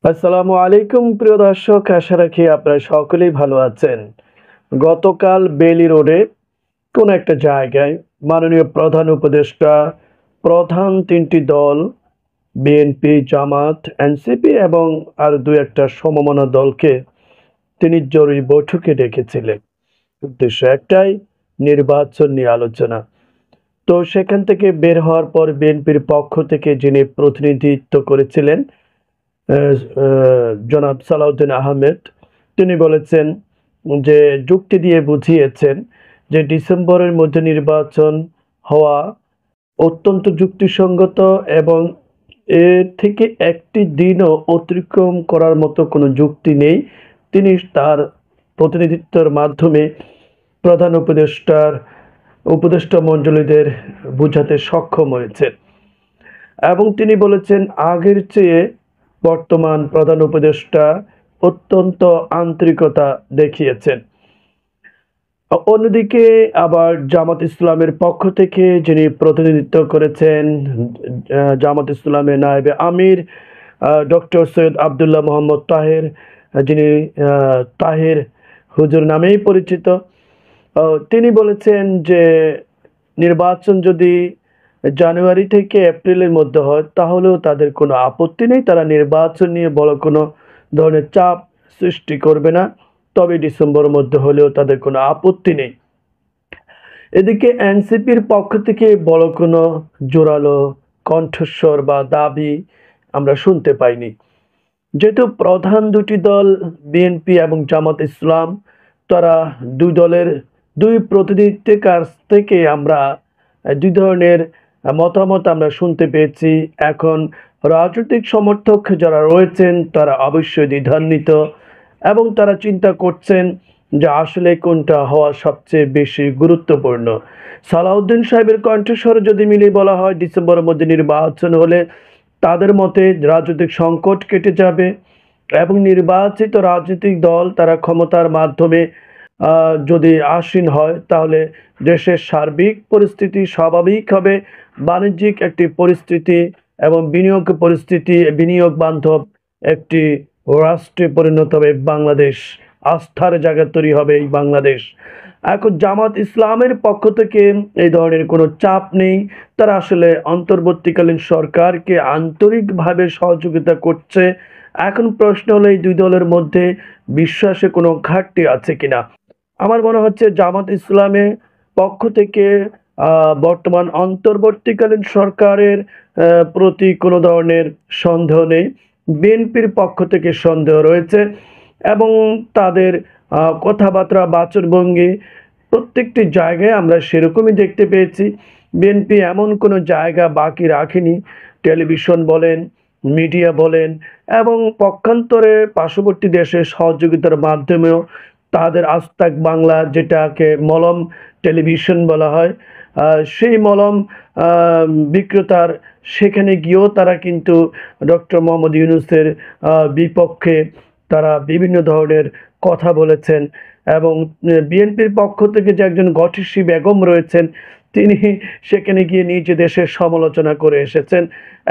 আসসালামু আলাইকুম প্রিয় দর্শক, আশা রাখি আপনারা সকলেই ভালো আছেন। গতকাল বেইলি রোডে কোন একটা জায়গায় মাননীয় প্রধান উপদেষ্টা প্রধান ৩টি দল বিএনপি, জামাত, এনসিপি এবং আর ২-১টা সমমনা দলকে তিনি জরুরি বৈঠকে ডেকেছিলেন। উদ্দেশ্য একটাই, নির্বাচন নিয়ে আলোচনা। তো সেখান থেকে বের হওয়ার পর বিএনপির পক্ষ থেকে যিনি প্রতিনিধিত্ব করেছিলেন জনাব সালাউদ্দিন আহমেদ, তিনি বলেছেন যে যুক্তি দিয়ে বুঝিয়েছেন যে ডিসেম্বরের মধ্যে নির্বাচন হওয়া অত্যন্ত যুক্তিসঙ্গত এবং এর থেকে একটি দিনও অতিক্রম করার মতো কোনো যুক্তি নেই। তিনি তার প্রতিনিধিত্বের মাধ্যমে প্রধান উপদেষ্টা মণ্ডলীদের বুঝাতে সক্ষম হয়েছেন এবং তিনি বলেছেন আগের চেয়ে বর্তমান প্রধান উপদেষ্টা অত্যন্ত আন্তরিকতা দেখিয়েছেন। অন্যদিকে আবার জামাত ইসলামের পক্ষ থেকে যিনি প্রতিনিধিত্ব করেছেন জামাত ইসলামের নায়েবে আমির ডক্টর সৈয়দ আবদুল্লাহ মোহাম্মদ তাহের, যিনি তাহের হুজুর নামেই পরিচিত, তিনি বলেছেন যে নির্বাচন যদি জানুয়ারি থেকে এপ্রিলের মধ্যে হয় তাহলেও তাদের কোনো আপত্তি নেই, তারা নির্বাচন নিয়ে বড় কোনো ধরনের চাপ সৃষ্টি করবে না, তবে ডিসেম্বরের মধ্যে হলেও তাদের কোনো আপত্তি নেই। এদিকে এনসিপির পক্ষ থেকে বড় কোনো জোরালো কণ্ঠস্বর বা দাবি আমরা শুনতে পাইনি। যেহেতু প্রধান দুটি দল বিএনপি এবং জামাত ইসলাম, তারা দুই দলের দুই প্রতিনিধিত্বের কাছ থেকে আমরা দুই ধরনের মতামত আমরা শুনতে পেয়েছি। এখন রাজনৈতিক সমর্থক যারা রয়েছেন তারা অবশ্যই দ্বিধান্বিত এবং তারা চিন্তা করছেন যে আসলে কোনটা হওয়া সবচেয়ে বেশি গুরুত্বপূর্ণ। সালাউদ্দিন সাহেবের কণ্ঠস্বর যদি মিলিয়ে বলা হয় ডিসেম্বরের মধ্যে নির্বাচন হলে তাদের মতে রাজনৈতিক সংকট কেটে যাবে এবং নির্বাচিত রাজনৈতিক দল তারা ক্ষমতার মাধ্যমে যদি আসীন হয় তাহলে দেশের সার্বিক পরিস্থিতি স্বাভাবিক হবে, বাণিজ্যিক একটি পরিস্থিতি এবং বিনিয়োগ বান্ধব একটি রাষ্ট্রে পরিণত হবে বাংলাদেশ, আস্থার জায়গা তৈরি হবে এই বাংলাদেশ। এখন জামাত ইসলামের পক্ষ থেকে এই ধরনের কোনো চাপ নেই, তারা আসলে অন্তর্বর্তীকালীন সরকারকে আন্তরিকভাবে সহযোগিতা করছে। এখন প্রশ্ন হলো এই দুই দলের মধ্যে বিশ্বাসে কোনো ঘাটতি আছে কিনা। আমার মনে হচ্ছে জামাত ইসলামের পক্ষ থেকে বর্তমান অন্তর্বর্তীকালীন সরকারের প্রতি কোনো ধরনের সন্দেহ নেই, বিএনপির পক্ষ থেকে সন্দেহ রয়েছে এবং তাদের কথাবার্তা বাচনভঙ্গি প্রত্যেকটি জায়গায় আমরা সেরকমই দেখতে পেয়েছি। বিএনপি এমন কোনো জায়গা বাকি রাখেনি, টেলিভিশন বলেন, মিডিয়া বলেন এবং পক্ষান্তরে পার্শ্ববর্তী দেশের সহযোগিতার মাধ্যমেও তাদের আস্তাক বাংলা, যেটাকে মলম টেলিভিশন বলা হয়, সেই মলম বিক্রেতার সেখানে গিয়েও তারা কিন্তু ডক্টর মোহাম্মদ ইউনূসের বিপক্ষে তারা বিভিন্ন ধরনের কথা বলেছেন এবং বিএনপির পক্ষ থেকে যে একজন গঠিসী বেগম রয়েছেন তিনি সেখানে গিয়ে নিজ দেশের সমালোচনা করে এসেছেন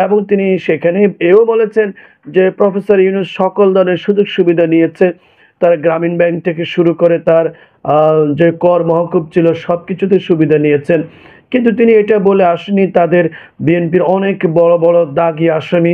এবং তিনি সেখানে এও বলেছেন যে প্রফেসর ইউনূস সকল ধরনের সুযোগ সুবিধা নিয়েছে, তার গ্রামীণ ব্যাংক থেকে শুরু করে তার যে কর মহকুব ছিল সব কিছুতে সুবিধা নিয়েছেন। কিন্তু তিনি এটা বলে আসেনি তাদের বিএনপির অনেক বড় বড় দাগী আসামি,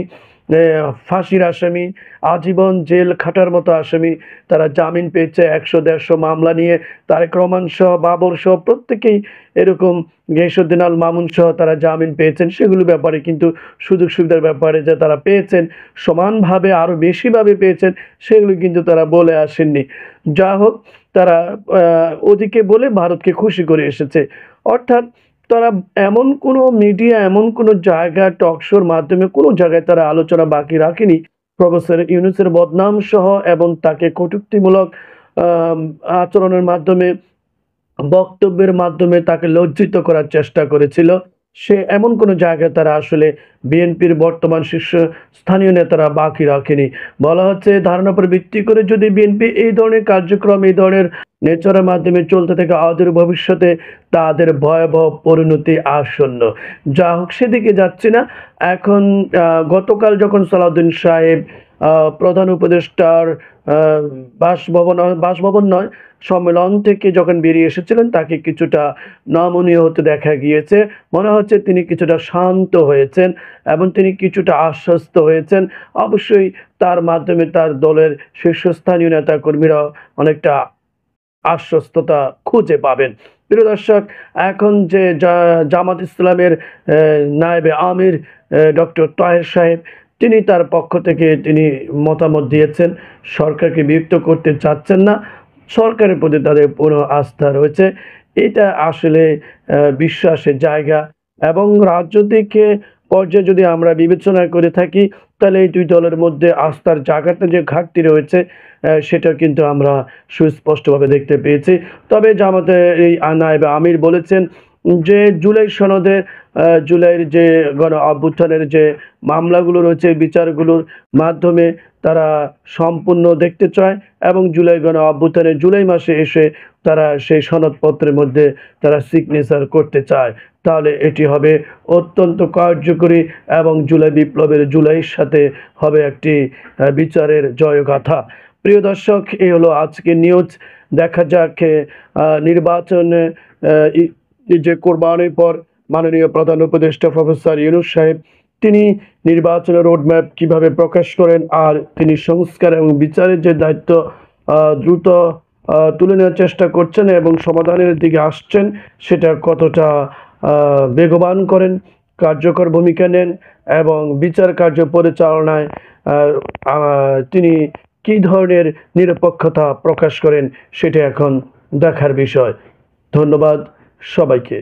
ফাঁসির আসামি, আজীবন জেল খাটার মতো আসামি, তারা জামিন পেয়েছে ১০০-১৫০ মামলা নিয়ে, তারেক রহমান সহ বাবর সহ প্রত্যেকেই এরকম, গিয়াসউদ্দিন আল মামুন সহ তারা জামিন পেয়েছেন। সেগুলো ব্যাপারে কিন্তু সুযোগ সুবিধার ব্যাপারে যে তারা পেয়েছেন সমানভাবে আরও বেশিভাবে পেয়েছেন সেগুলো কিন্তু তারা বলে আসেননি। যা হোক, তারা ওদিকে বলে ভারতকে খুশি করে এসেছে। অর্থাৎ তারা এমন কোনো মিডিয়া, এমন কোনো জায়গা, টকশোর মাধ্যমে কোনো জায়গায় তারা আলোচনা বাকি রাখেনি প্রফেসর ইউনূসের বদনাম সহ এবং তাকে কটূক্তিমূলক আচরণের মাধ্যমে, বক্তব্যের মাধ্যমে তাকে লজ্জিত করার চেষ্টা করেছিল। সে এমন কোনো জায়গায় তারা আসলে বিএনপির বর্তমান শীর্ষস্থানীয় নেতারা বাকি রাখেনি। বলা হচ্ছে ধারণার উপর ভিত্তি করে যদি বিএনপি এই ধরনের কার্যক্রম, এই ধরনের নেচারের মাধ্যমে চলতে থাকে অদূর ভবিষ্যতে তাদের ভয়াবহ পরিণতি আসন্ন। যা হোক, সেদিকে যাচ্ছি না। এখন গতকাল যখন সালাউদ্দিন সাহেব প্রধান উপদেষ্টার বাসভবন নয়, সম্মেলন থেকে যখন বেরিয়ে এসেছিলেন তাকে কিছুটা নমনীয় হতে দেখা গিয়েছে। মনে হচ্ছে তিনি কিছুটা শান্ত হয়েছেন এবং তিনি কিছুটা আশ্বস্ত হয়েছেন। অবশ্যই তার মাধ্যমে তার দলের শীর্ষস্থানীয় নেতাকর্মীরাও অনেকটা আশ্বস্ততা খুঁজে পাবেন। প্রিয় দর্শক, এখন যে জামাত ইসলামের নায়েবে আমির ডক্টর তাহের সাহেব, তিনি তার পক্ষ থেকে তিনি মতামত দিয়েছেন, সরকারকে বিরক্ত করতে চাচ্ছেন না, সরকারের প্রতি তাদের পূর্ণ আস্থা রয়েছে। এটা আসলে বিশ্বাসের জায়গা এবং রাজনৈতিক পর্যায়ে যদি আমরা বিবেচনা করে থাকি, তাহলে এই দুই দলের মধ্যে আস্থার জায়গাটা যে ঘাটতি রয়েছে সেটা কিন্তু আমরা সুস্পষ্টভাবে দেখতে পেয়েছি। তবে জামাতের এই নায়েবে আমির বলেছেন যে জুলাই সনদে জুলাইয়ের যে গণ অভ্যুত্থানের যে মামলাগুলো রয়েছে, বিচারগুলোর মাধ্যমে তারা সম্পূর্ণ দেখতে চায় এবং জুলাই গণ অভ্যুত্থানে জুলাই মাসে এসে তারা সেই সনদপত্রের মধ্যে তারা সিগনেচার করতে চায়। তাহলে এটি হবে অত্যন্ত কার্যকরী এবং জুলাই বিপ্লবের জুলাইয়ের সাথে হবে একটি বিচারের জয়গাথা। প্রিয় দর্শক, এই হলো আজকের নিউজ। দেখা যাক নির্বাচনে এই যে কোরবানির পর মাননীয় প্রধান উপদেষ্টা প্রফেসর ইউনূস সাহেব তিনি নির্বাচনের রোডম্যাপ কিভাবে প্রকাশ করেন, আর তিনি সংস্কার এবং বিচারের যে দায়িত্ব দ্রুত তুলে নেওয়ার চেষ্টা করছেন এবং সমাধানের দিকে আসছেন, সেটা কতটা বেগবান করেন, কার্যকর ভূমিকা নেন এবং বিচার কার্য পরিচালনায় তিনি কী ধরনের নিরপেক্ষতা প্রকাশ করেন, সেটা এখন দেখার বিষয়। ধন্যবাদ সবাইকে।